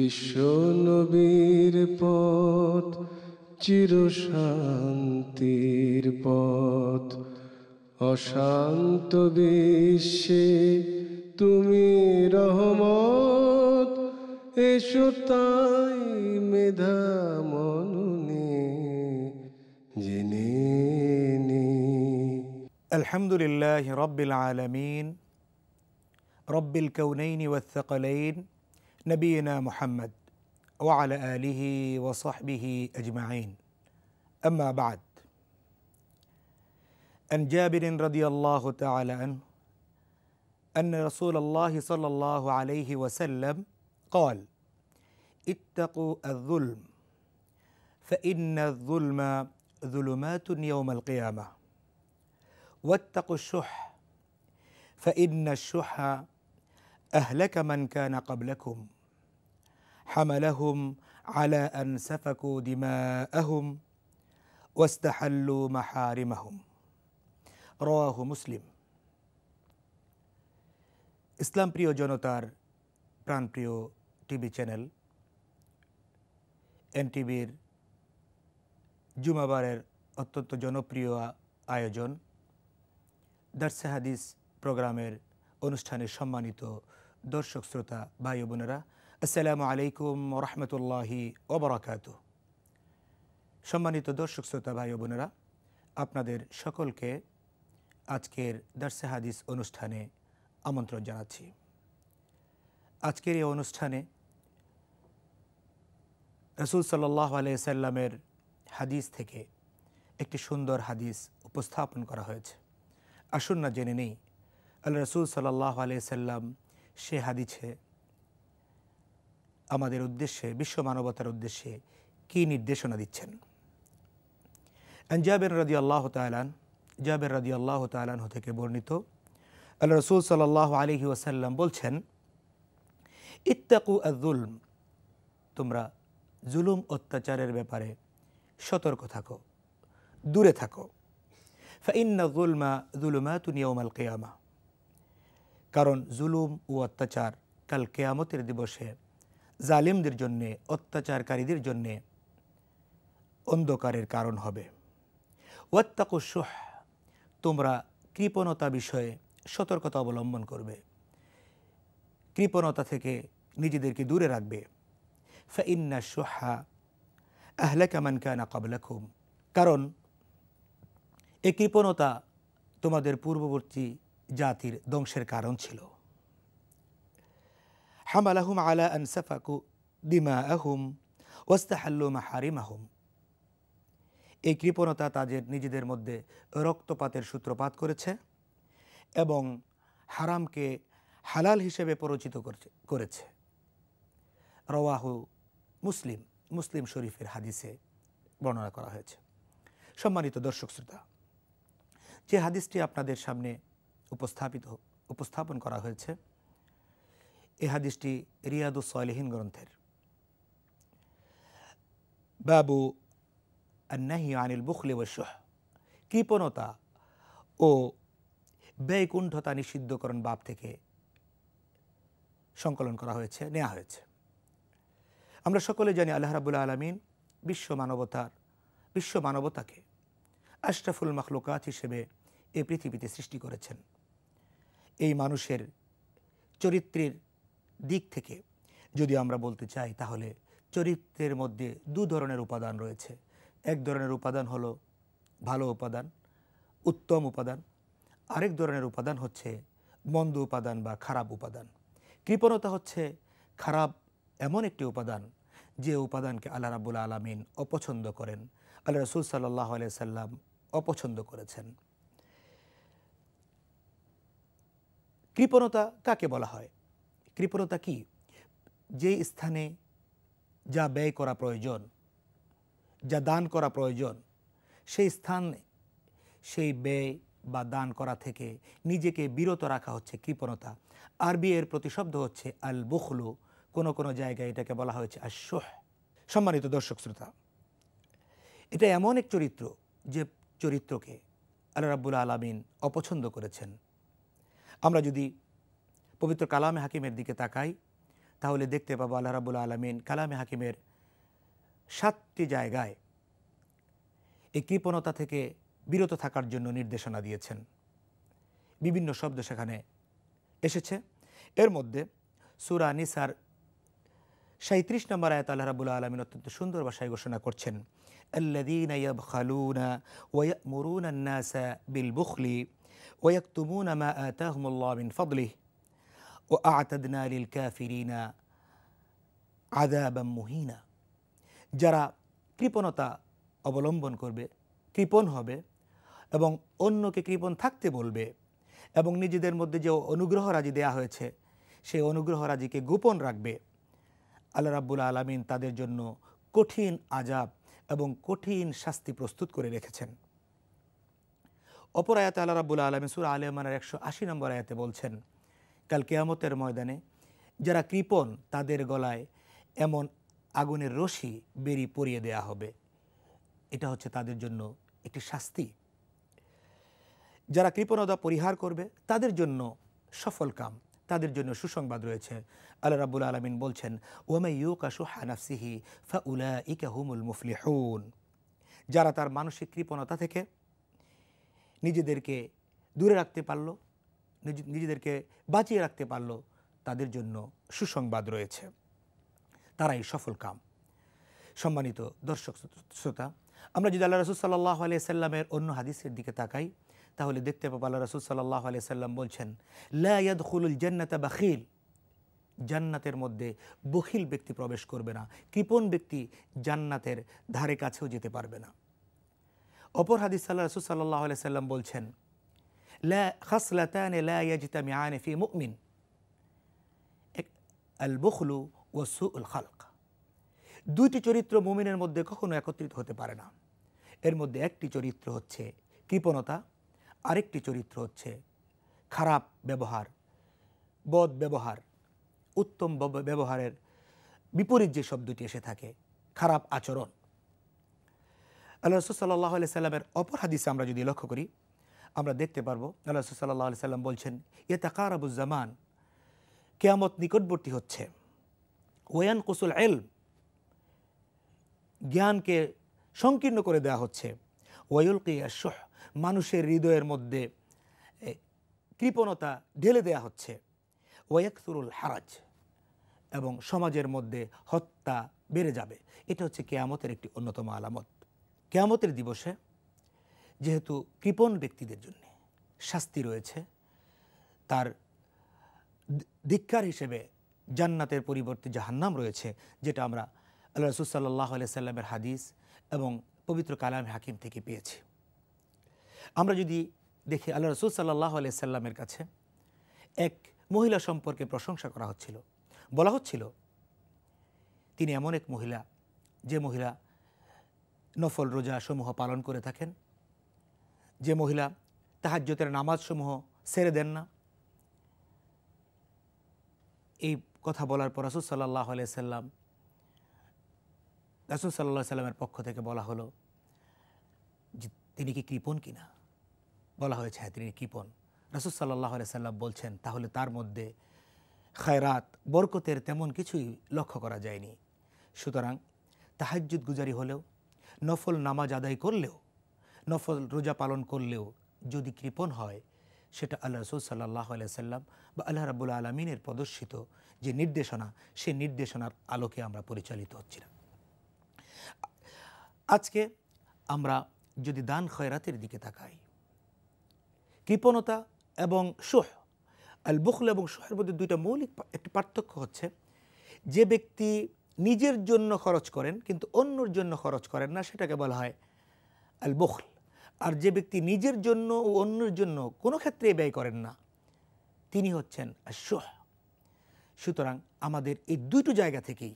বিশ্ব নবীর পথ চিরশান্তির পথ, অশান্ত বিশ্বে তুমি রহমত। এসো তাই মেধা মননে জেনে নি। আলহামদুলিল্লাহ রব্বিল আলামিন রব্বিল কাউনাইনি ওয়াস-সাকালাইন নবিয়িনা মুহাম্মদ ওয়া আলা আলিহি ওয়া সাহবিহি আজমাইন। আম্মা বা'দ। আন জাবির রাদিয়াল্লাহু তাআলা আনহু আন্না রাসূলুল্লাহ সাল্লাল্লাহু আলাইহি ওয়াসাল্লাম قال اتقوا الظلم فإن الظلم ظلمات يوم القيامة واتقوا الشح فإن الشح أهلك من كان قبلكم حملهم على أن سفكوا دماءهم واستحلوا محارمهم رواه مسلم। ইসলাম প্রিয় জনতার প্রাণপ্রিয় টিভি চ্যানেল এনটিভির জুমাবারের অত্যন্ত জনপ্রিয় আয়োজন দারসে হাদিস প্রোগ্রামের অনুষ্ঠানের সম্মানিত দর্শক শ্রোতা ভাই ও বোনেরা, আসসালামু আলাইকুম ওয়া রাহমাতুল্লাহি ওয়া বারাকাতুহু। সম্মানিত দর্শক শ্রোতা ভাই ও বোনেরা, আপনাদের সকলকে আজকের দারসে হাদিস অনুষ্ঠানে আমন্ত্রণ জানাচ্ছি। আজকের এই অনুষ্ঠানে রাসূল সাল্লাল্লাহু আলাইহি সাল্লামের হাদিস থেকে একটি সুন্দর হাদিস উপস্থাপন করা হয়েছে। আসুন না জেনে নেই আল্লাহ রাসূল সাল্লাল্লাহু আলাইহি সাল্লাম সে হাদিসে আমাদের উদ্দেশ্যে, বিশ্ব মানবতার উদ্দেশ্যে কী নির্দেশনা দিচ্ছেন। জাবের রাদিয়াল্লাহু তাআলা আনহু থেকে বর্ণিত, আল্লাহ রাসূল সাল্লাল্লাহু আলাইহি ওয়াসাল্লাম বলছেন, ইত্তাকু আয-যুলম, তোমরা জুলুম অত্যাচারের ব্যাপারে সতর্ক থাকো, দূরে থাকো। ফাইন্না যুলমা যুলুমাতুন ইয়াউমাল কিয়ামা, কারণ জুলুম ও অত্যাচার কাল কিয়ামতের দিবসে জালিমদের জন্যে, অত্যাচারকারীদের জন্যে অন্ধকারের কারণ হবে। ওয়াত্তাকু শুহ, তোমরা কৃপণতা বিষয়ে সতর্কতা অবলম্বন করবে, কৃপণতা থেকে নিজেদেরকে দূরে রাখবে। ফাইন্না শুহা আহলাকা মান কানা ক্বাবলাকুম, কারণ এই কৃপণতা তোমাদের পূর্ববর্তী জাতির ধ্বংসের কারণ ছিল। হামালাহুম আলা আন সাফাকু দিমাআহুম ওয়াস্তাহাল্লু মাহারিমাহুম, এই কৃপণতা তাদের নিজেদের মধ্যে রক্তপাতের সূত্রপাত করেছে এবং হারামকে হালাল হিসেবে পরিচিত করেছে। রওয়াহু মুসলিম, মুসলিম শরীফের হাদিসে বর্ণনা করা হয়েছে। সম্মানিত দর্শক শ্রোতা, যে হাদিসটি আপনাদের সামনে উপস্থাপন করা হয়েছে, এই হাদিসটি রিয়াদুস সালিহিন গ্রন্থের বাবু আন-নাহয়ি আনিল বুখলি ওয়াশ-শুহ, কৃপণতা ও ব্যয়কুণ্ঠতা নিষিদ্ধকরণ বাব থেকে সংকলন করা হয়েছে, নেওয়া হয়েছে। আমরা সকলে জানি আল্লাহ রাব্বুল আলামিন বিশ্ব মানবতাকে আশরাফুল মাখলুকাত হিসেবে এই পৃথিবীতে সৃষ্টি করেছেন। এই মানুষের চরিত্রের দিক থেকে যদি আমরা বলতে চাই, তাহলে চরিত্রের মধ্যে দু ধরনের উপাদান রয়েছে। এক ধরনের উপাদান হলো ভালো উপাদান, উত্তম উপাদান। আরেক ধরনের উপাদান হচ্ছে মন্দ উপাদান বা খারাপ উপাদান। কৃপণতা হচ্ছে খারাপ এমন একটি উপাদান যে উপাদানকে আল্লাহ রাব্বুল আলামিন অপছন্দ করেন, আল্লাহ রাসূল সাল্লাল্লাহু আলাইহি সাল্লাম অপছন্দ করেছেন। কৃপণতা কাকে বলা হয়? কৃপণতা কি? যে স্থানে যা ব্যয় করা প্রয়োজন, যা দান করা প্রয়োজন, সেই স্থানে সেই ব্যয় বা দান করা থেকে নিজেকে বিরত রাখা হচ্ছে কৃপণতা। আরবি এর প্রতিশব্দ হচ্ছে আল বুখলু, কোনো কোনো জায়গায় এটাকে বলা হয়েছে আশ-শুহ। সম্মানিত দর্শক শ্রোতা, এটা এমন এক চরিত্র যে চরিত্রকে আল্লাহ রাব্বুল আলামিন অপছন্দ করেছেন। আমরা যদি পবিত্র কালামে হাকিমের দিকে তাকাই, তাহলে দেখতে পাবো আল্লাহ রাব্বুল আলামিন কালামে হাকিমের 7টি জায়গায় এই কৃপণতা থেকে বিরত থাকার জন্য নির্দেশনা দিয়েছেন। বিভিন্ন শব্দ সেখানে এসেছে। এর মধ্যে সূরা নিসার 37 নম্বর আয়াত আল্লাহ রাব্বুল আলামিন অত্যন্ত সুন্দর ভাষায় ঘোষণা করছেন, আল্লাযীনা ইয়াবখালুনা ওয়া ইয়া'মুরুনা আন-নাসা বিল বুখলি ওয়া ইয়াকতুমুনা মা আতাহুমুল্লাহু মিন ফাদলিহি ওয়া আ'তাদনা লিল কাফিরিনা আযাবাম মুহিনা। যারা কৃপণতা অবলম্বন করবে, কৃপণ হবে এবং অন্যকে কৃপণ থাকতে বলবে এবং নিজেদের মধ্যে যে অনুগ্রহ রাজি দেয়া হয়েছে সেই অনুগ্রহ রাজিকে গোপন রাখবে, আল্লাহ রাব্বুল আলামিন তাদের জন্য কঠিন আযাব এবং কঠিন শাস্তি প্রস্তুত করে রেখেছেন। অপর আয়াতে আল্লাহ রাব্বুল আলামিন সূরা আলে ইমরানের 180 নম্বর আয়াতে বলছেন, কাল কিয়ামতের ময়দানে যারা কৃপণ তাদের গলায় এমন আগুনের রশি বেরি পরিয়ে দেয়া হবে। এটা হচ্ছে তাদের জন্য একটি শাস্তি। যারা কৃপণতা পরিহার করবে তাদের জন্য সফল কাম, তাদের জন্য সুসংবাদ রয়েছে। আল্লাহ রাব্বুল আলামিন বলছেন, ওয়ামান ইউকা শুহা নাফসিহি ফাউলাইকা হুমুল মুফলিহুন। যারা তার মানসিক কৃপণতা থেকে নিজেদেরকে দূরে রাখতে পারলো, নিজেদেরকে বাঁচিয়ে রাখতে পারলো, তাদের জন্য সুসংবাদ রয়েছে, তারাই সফল কাম। সম্মানিত দর্শক শ্রোতা, আমরা যদি আল্লাহ রাসূল সাল্লাল্লাহু আলাইহি সাল্লামের অন্য হাদিসের দিকে তাকাই তাহলে দেখতে পাবো আল্লাহ রাসূল সাল্লাল্লাহু আলাইহি সাল্লাম বলছেন, লা ইয়াদখুলুল জান্নাতা বাখিল। জান্নাতের মধ্যে বখিল ব্যক্তি প্রবেশ করবে না, কৃপণ ব্যক্তি জান্নাতের ধারে কাছেও যেতে পারবে না। অপর হাদিস আল্লাহ রাসূল সাল্লাল্লাহু আলাইহি সাল্লাম বলছেন, লা খাসলাতানি লা ইয়াজতামিআনি ফি মুমিন, আল বুখলু ওয়া সুউল খালক। দুইটি চরিত্র মুমিনের মধ্যে কখনো একত্রিত হতে পারে না। এর মধ্যে একটি চরিত্র হচ্ছে কৃপণতা, আরেকটি চরিত্র হচ্ছে খারাপ ব্যবহার, বদ ব্যবহার। উত্তম ব্যবহারের বিপরীত যে শব্দটি এসে থাকে, খারাপ আচরণ। আল্লাহ রাসূল সাল্লাল্লাহু আলাইহি সাল্লামের অপর হাদিসে আমরা যদি লক্ষ্য করি আমরা দেখতে পারবো আল্লাহ রাসূল সাল্লাল্লাহু আলাইহি সাল্লাম বলছেন, ইয়াতাকারাবুজ জামান, কিয়ামত নিকটবর্তী হচ্ছে। ওয়ায়ানকুসুল ইলম, জ্ঞানকে সংকীর্ণ করে দেওয়া হচ্ছে। ওয়ায়ুলকি আশ-শুহ, মানুষের হৃদয়ের মধ্যে কৃপণতা ঢেলে দেয়া হচ্ছে। ওয়ায়াকসুরুল হারাজ, এবং সমাজের মধ্যে হত্যা বেড়ে যাবে। এটা হচ্ছে কিয়ামতের একটি অন্যতম আলামত। কিয়ামতের দিবসে যেহেতু কৃপণ ব্যক্তিদের জন্য শাস্তি রয়েছে, তার ধিক্কার হিসেবে জান্নাতের পরিবর্তে জাহান্নাম রয়েছে, যেটা আমরা আল্লাহ রাসূল সাল্লাল্লাহু আলাইহি সাল্লামের হাদিস এবং পবিত্র কালামে হাকিম থেকে পেয়েছি। আমরা যদি দেখি আল্লাহ রাসূল সাল্লাল্লাহু আলাইহি সাল্লামের কাছে এক মহিলা সম্পর্কে প্রশংসা করা হচ্ছিল। বলা হচ্ছিল তিনি এমন এক মহিলা যে মহিলা নফল রোজা সমূহ পালন করে থাকেন, যে মহিলা তাহাজ্জুদের নামাজ সমূহ ছেড়ে দেন না। এই কথা বলার পর রাসূল সাল্লাল্লাহু আলাইহি সাল্লামের পক্ষ থেকে বলা হলো যে তিনি কি কৃপণ কিনা। বলা হয়েছে হ্যাঁ তিনি কৃপণ। রাসূল সাল্লাল্লাহু আলাইহি সাল্লাম বলছেন তাহলে তার মধ্যে খায়রাত বরকতের তেমন কিছুই লক্ষ্য করা যায়নি। সুতরাং তাহাজ্জুদ গুজারি হলেও, নফল নামাজ আদায় করলেও, নফল রোজা পালন করলেও যদি কৃপণ হয়, সেটা আল্লাহ রাসূল সাল্লাল্লাহু আলাইহি সাল্লাম বা আল্লাহ রাব্বুল আলামিনের প্রদর্শিত যে নির্দেশনা, সেই নির্দেশনার আলোকে আমরা পরিচালিত হচ্ছি না। আজকে আমরা যদি দান খয়রাতের দিকে তাকাই, কৃপণতা এবং শুহ, আল বুখল এবং শুহের মধ্যে দুইটা মৌলিক একটি পার্থক্য হচ্ছে, যে ব্যক্তি নিজের জন্য খরচ করেন কিন্তু অন্যর জন্য খরচ করেন না, সেটাকে বলা হয় আল বুখল। আর যে ব্যক্তি নিজের জন্য ও অন্যের জন্য কোনো ক্ষেত্রে ব্যয় করেন না, তিনি হচ্ছেন শুহ। সুতরাং আমাদের এই দুটো জায়গা থেকেই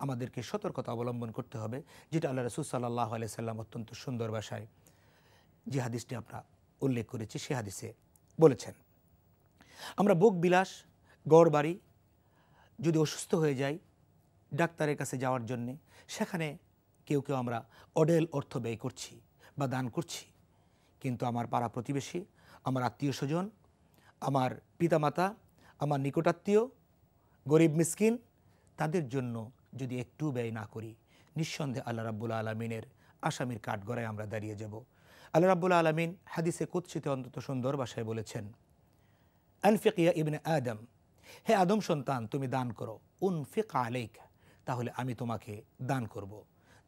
আমাদেরকে সতর্কতা অবলম্বন করতে হবে, যেটা আল্লাহ রাসূল সাল্লাল্লাহু আলাইহি সাল্লাম অত্যন্ত সুন্দর ভাষায় যে হাদিসটি আমরা উল্লেখ করেছি সে হাদিসে বলেছেন। আমরা ভোগ বিলাস, গড় বাড়ি, যদি অসুস্থ হয়ে যাই ডাক্তারের কাছে যাওয়ার জন্যে, সেখানে কেউ কেউ আমরা অঢেল অর্থ ব্যয় করছি বা দান করছি, কিন্তু আমার পাড়া প্রতিবেশী, আমার আত্মীয় স্বজন, আমার পিতামাতা, আমার নিকটাত্মীয়, গরিব মিসকিন তাদের জন্য যদি একটু ব্যয় না করি, নিঃসন্দেহে আল্লাহ রাব্বুল আলামিনের আসামির কাঠগড়ায় আমরা দাঁড়িয়ে যাব। আল্লাহ রাব্বুল আলামিন হাদিসে কুদসিতে অন্তত সুন্দর ভাষায় বলেছেন, আনফিক ইয়া ইবনে আদম, হে আদম সন্তান তুমি দান করো, উনফিক আলাইক, তাহলে আমি তোমাকে দান করব।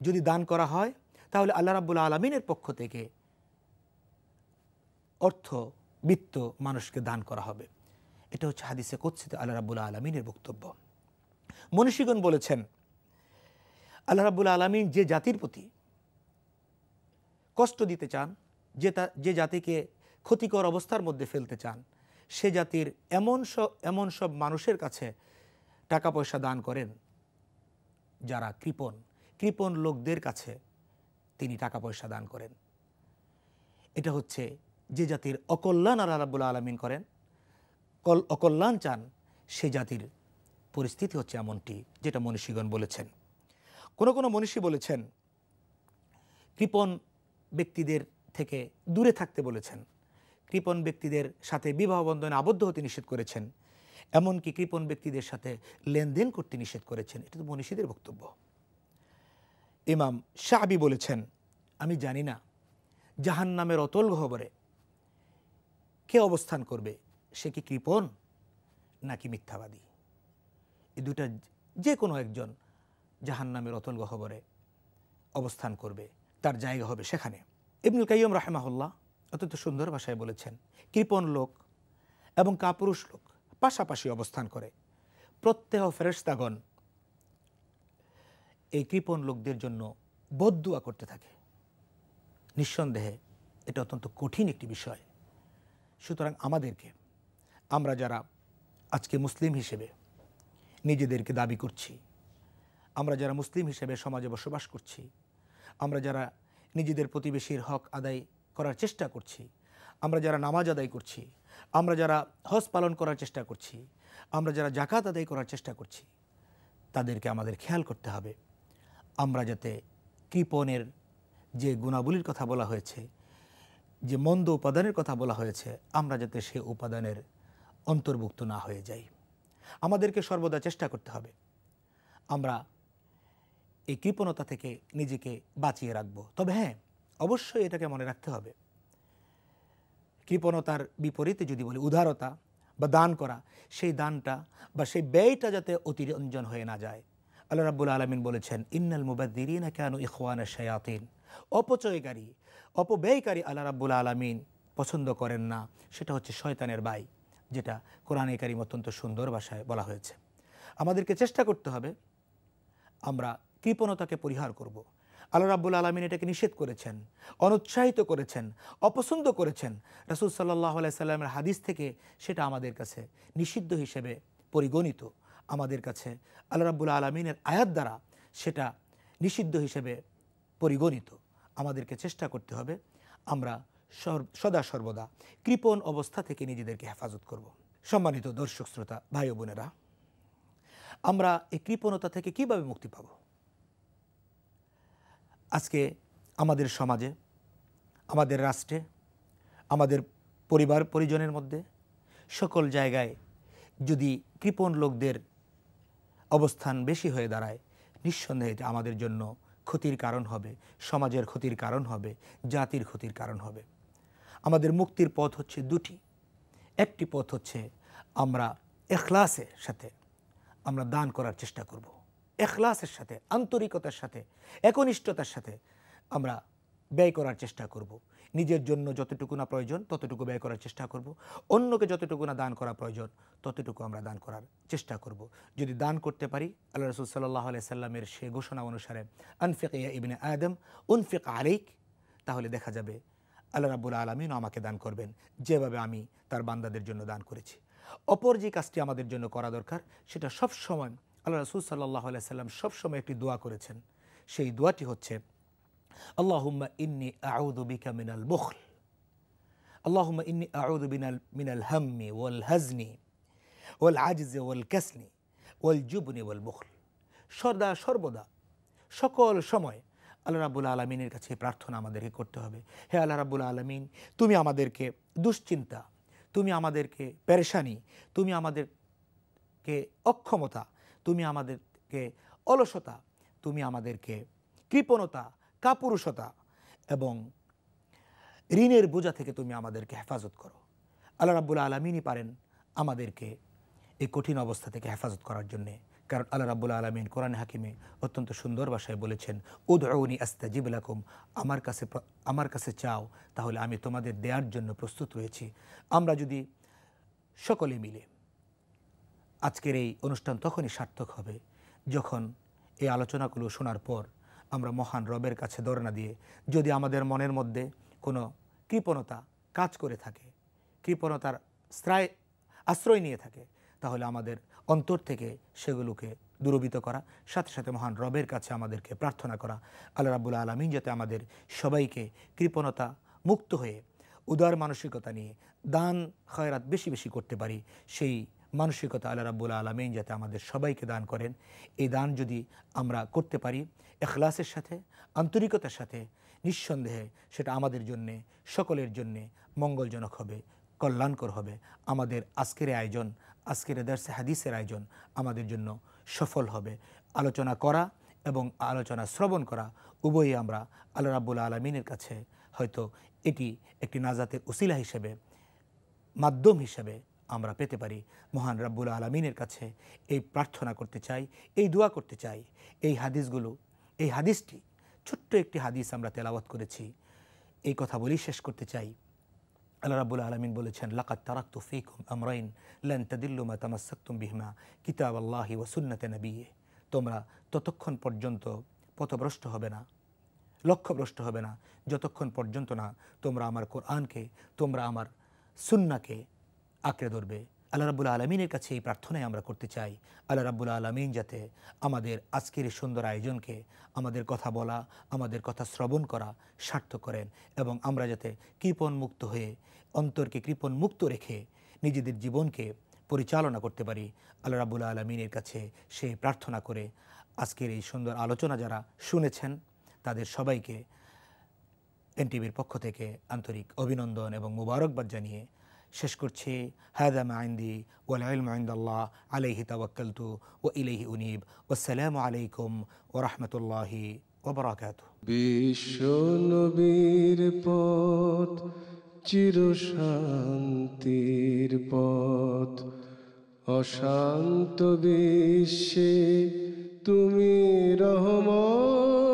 যদি দান করা হয় তাহলে আল্লাহ রাব্বুল আলামিনের পক্ষ থেকে অর্থ বিত্ত মানুষকে দান করা হবে। এটা হচ্ছে হাদিসে কুদসিতে আল্লাহ রাব্বুল আলামিনের বক্তব্য। মনীষীগণ বলেছেন, আল্লাহ রাব্বুল আলামিন যে জাতির প্রতি কষ্ট দিতে চান, যে জাতিকে ক্ষতিকর অবস্থার মধ্যে ফেলতে চান, সে জাতির এমন সব মানুষের কাছে টাকা পয়সা দান করেন যারা কৃপণ লোকদের কাছে তিনি টাকা পয়সা দান করেন। এটা হচ্ছে যে জাতির অকল্যাণ আল্লাহ রাব্বুল আলামিন করেন, অকল্যাণ চান, সে জাতির পরিস্থিতি হচ্ছে এমনটি, যেটা মনীষীগণ বলেছেন। কোনো মনীষী বলেছেন কৃপণ ব্যক্তিদের থেকে দূরে থাকতে বলেছেন, কৃপণ ব্যক্তিদের সাথে বিবাহ বন্ধনে আবদ্ধ হতে নিষেধ করেছেন, এমনকি কৃপণ ব্যক্তিদের সাথে লেনদেন করতে নিষেধ করেছেন। এটা তো মনীষীদের বক্তব্য। ইমাম শাআবী বলেছেন, আমি জানি না জাহান্নামের অতল গহ্বরে কে অবস্থান করবে, সে কি কৃপণ নাকি মিথ্যাবাদী। এই দুটা যে কোনো একজন জাহান্নামের অতল গহ্বরে অবস্থান করবে, তার জায়গা হবে সেখানে। ইবনুল কাইয়্যিম রাহিমাহুল্লাহ অত্যন্ত সুন্দর ভাষায় বলেছেন, কৃপণ লোক এবং কাপুরুষ লোক পাশাপাশি অবস্থান করে। প্রত্যহ ফেরেশতাগণ এই কৃপণ লোকদের জন্য বদদুয়া করতে থাকে। নিঃসন্দেহে এটা অত্যন্ত কঠিন একটি বিষয়। সুতরাং আমরা যারা আজকে মুসলিম হিসেবে নিজেদেরকে দাবি করছি, আমরা যারা মুসলিম হিসেবে সমাজে বসবাস করছি, আমরা যারা নিজেদের প্রতিবেশীর হক আদায় করার চেষ্টা করছি, আমরা যারা নামাজ আদায় করছি, আমরা যারা হজ পালন করার চেষ্টা করছি, আমরা যারা জাকাত আদায় করার চেষ্টা করছি, তাদেরকে আমাদের খেয়াল করতে হবে আমরা যাতে কৃপণের যে গুণাবলীর কথা বলা হয়েছে, যে মন্দ উপাদানের কথা বলা হয়েছে, আমরা যাতে সে উপাদানের অন্তর্ভুক্ত না হয়ে যাই। আমাদেরকে সর্বদা চেষ্টা করতে হবে আমরা এই কৃপণতা থেকে নিজেকে বাঁচিয়ে রাখব। তবে হ্যাঁ, অবশ্যই এটাকে মনে রাখতে হবে, কৃপণতার বিপরীতে যদি বলি উদারতা বা দান করা, সেই দানটা বা সেই ব্যয়টা যাতে অতিরঞ্জন হয়ে না যায়। আল্লাহ রাব্বুল আলামিন বলেছেন, ইন্নাল মুবাযযিরিনা কানু ইখওয়ানাশ শায়াতিন, অপব্যয়কারী আল্লাহ রাব্বুল আলামিন পছন্দ করেন না, সেটা হচ্ছে শয়তানের ভাই, যেটা কোরআনে কারীম অত্যন্ত সুন্দর ভাষায় বলা হয়েছে। আমাদেরকে চেষ্টা করতে হবে আমরা কৃপণতাকে পরিহার করব। আল্লাহ রাব্বুল আলামিন এটাকে নিষেধ করেছেন, অনুৎসাহিত করেছেন, অপছন্দ করেছেন। রাসূল সাল্লাল্লাহু আলাইহি সাল্লামের হাদিস থেকে সেটা আমাদের কাছে নিষিদ্ধ হিসেবে পরিগণিত, আমাদের কাছে আল্লাহ রাব্বুল আলামিনের আয়াত দ্বারা সেটা নিষিদ্ধ হিসেবে পরিগণিত। আমাদেরকে চেষ্টা করতে হবে আমরা সদা সর্বদা কৃপণ অবস্থা থেকে নিজেদেরকে হেফাজত করব। সম্মানিত দর্শক শ্রোতা ভাই ও বোনেরা, আমরা এই কৃপণতা থেকে কিভাবে মুক্তি পাব? আজকে আমাদের সমাজে, আমাদের রাষ্ট্রে, আমাদের পরিবার পরিজনের মধ্যে সকল জায়গায় যদি কৃপণ লোকদের অবস্থান বেশি হয়ে দাঁড়ায়, নিঃসন্দেহে এটা আমাদের জন্য ক্ষতির কারণ হবে, সমাজের ক্ষতির কারণ হবে, জাতির ক্ষতির কারণ হবে। আমাদের মুক্তির পথ হচ্ছে দুটি। একটি পথ হচ্ছে আমরা ইখলাসের সাথে আমরা দান করার চেষ্টা করব, ইখলাসের সাথে, আন্তরিকতার সাথে, একনিষ্ঠতার সাথে আমরা ব্যয় করার চেষ্টা করব। নিজের জন্য যতটুকু না প্রয়োজন ততটুকু ব্যয় করার চেষ্টা করব, অন্যকে যতটুকু না দান করা প্রয়োজন ততটুকু আমরা দান করার চেষ্টা করব। যদি দান করতে পারি, আল্লাহ রাসূল সাল্লাল্লাহু আলাইহি সাল্লামের সে ঘোষণা অনুসারে আনফিক ইয়া ইবনে আদম উনফিক আলাইক, তাহলে দেখা যাবে আল্লাহ রাব্বুল আলামিন আমাকে দান করবেন যেভাবে আমি তার বান্দাদের জন্য দান করেছি। অপর যে কাজটি আমাদের জন্য করা দরকার, সেটা সবসময় আল্লাহ রাসূল সাল্লাল্লাহু আলাইহি সাল্লাম সবসময় একটি দোয়া করেছেন। সেই দোয়াটি হচ্ছে, আল্লাহুম্মা ইন্নী আউযু বিকা মিনাল বুখল, আল্লাহুম্মা ইন্নী আউযু মিনাল হাম্মি ওয়াল হাজনি ওয়াল আজজি ওয়াল কাসলি ওয়াল জুবনি ওয়াল বুখল। সর্বদা সকল সময় আল্লাহ রাব্বুল আলামিনের কাছে প্রার্থনা আমাদেরকে করতে হবে, হে আল্লাহ রাব্বুল আলামিন, তুমি আমাদেরকে দুশ্চিন্তা, তুমি আমাদেরকে পেরেশানি, তুমি আমাদেরকে অক্ষমতা, তুমি আমাদেরকে অলসতা, তুমি আমাদেরকে কৃপণতা, কাপুরুষতা এবং ঋণের বোঝা থেকে তুমি আমাদেরকে হেফাজত করো। আল্লাহ রাব্বুল আলামিনই পারেন আমাদেরকে এই কঠিন অবস্থা থেকে হেফাজত করার জন্যে। কারণ আল্লাহ রাব্বুল আলামিন কোরআন হাকিমে অত্যন্ত সুন্দর ভাষায় বলেছেন, উদউনি আস্তাজিব লাকুম, আমার কাছে চাও তাহলে আমি তোমাদের দেওয়ার জন্য প্রস্তুত রয়েছি। আমরা যদি সকলে মিলে, আজকের এই অনুষ্ঠান তখনই সার্থক হবে যখন এই আলোচনাগুলো শোনার পর আমরা মহান রবের কাছে দরনা দিয়ে, যদি আমাদের মনের মধ্যে কোনো কৃপণতা কাজ করে থাকে, কৃপণতার আশ্রয় নিয়ে থাকে, তাহলে আমাদের অন্তর থেকে সেগুলোকে দূরীভূত করা, সাথে সাথে মহান রবের কাছে আমাদেরকে প্রার্থনা করা, আল্লাহ রাব্বুল আলামিন যাতে আমাদের সবাইকে কৃপণতা মুক্ত হয়ে উদার মানসিকতা নিয়ে দান খয়রাত বেশি বেশি করতে পারি, সেই মানসিকতা আল্লাহ রাব্বুল আলামিন যাতে আমাদের সবাইকে দান করেন। এই দান যদি আমরা করতে পারি ইখলাসের সাথে, আন্তরিকতার সাথে, নিঃসন্দেহে সেটা আমাদের জন্যে, সকলের জন্যে মঙ্গলজনক হবে, কল্যাণকর হবে। আমাদের আজকের আয়োজন, আজকের দারসে হাদিসের আয়োজন আমাদের জন্য সফল হবে। আলোচনা করা এবং আলোচনা শ্রবণ করা উভয়ই আমরা আল্লাহ রাব্বুল আলামিনের কাছে হয়তো এটি একটি নাজাতের উসিলা হিসেবে, মাধ্যম হিসেবে আমরা পেতে পারি। মহান রাব্বুল আলামিনের কাছে এই প্রার্থনা করতে চাই, এই দোয়া করতে চাই। এই হাদিসটি ছোট্ট একটি হাদিস আমরা তেলাওয়াত করেছি, এই কথা বলেই শেষ করতে চাই। আল্লাহ রাব্বুল আলামিন বলেছেন, লাকাদ তারাকতু ফীকুম আমরাইন লান তাদিল্লু মা তামাসসাকতুম বিহিমা কিতাবাল্লাহি ওয়া সুন্নাতে নবিয়্যি। তোমরা ততক্ষণ পর্যন্ত পথভ্রষ্ট হবে না, লক্ষ্যভ্রষ্ট হবে না, যতক্ষণ পর্যন্ত না তোমরা আমার কোরআনকে, তোমরা আমার সুন্নাহকে আঁকড়ে ধরবে। আল্লাহ রাব্বুল আলামিনের কাছে এই প্রার্থনাই আমরা করতে চাই। আল্লাহ রাব্বুল আলামিন যাতে আমাদের আজকের এই সুন্দর আয়োজনকে, আমাদের কথা বলা, আমাদের কথা শ্রবণ করা সার্থক করেন, এবং আমরা যাতে কৃপণ মুক্ত হয়ে, অন্তরকে কৃপণ মুক্ত রেখে নিজেদের জীবনকে পরিচালনা করতে পারি। আল্লাহ রাব্বুল আলামিনের কাছে সেই প্রার্থনা করে আজকের এই সুন্দর আলোচনা যারা শুনেছেন তাদের সবাইকে এনটিভির পক্ষ থেকে আন্তরিক অভিনন্দন এবং মুবারকবাদ জানিয়ে শেষ করছি। হাযা মা ইনদি ওয়াল ইলমু ইনদাল্লাহ আলাইহি তাওয়াক্কালতু ওয়া ইলাইহি উনীব। ওয়াসসালামু আলাইকুম ওয়া রাহমাতুল্লাহি ওয়া বারাকাতুহু। বিশ্ব নবীর পথ চিরশান্তির পথ, অশান্ত বিশ্বে তুমি রহমত।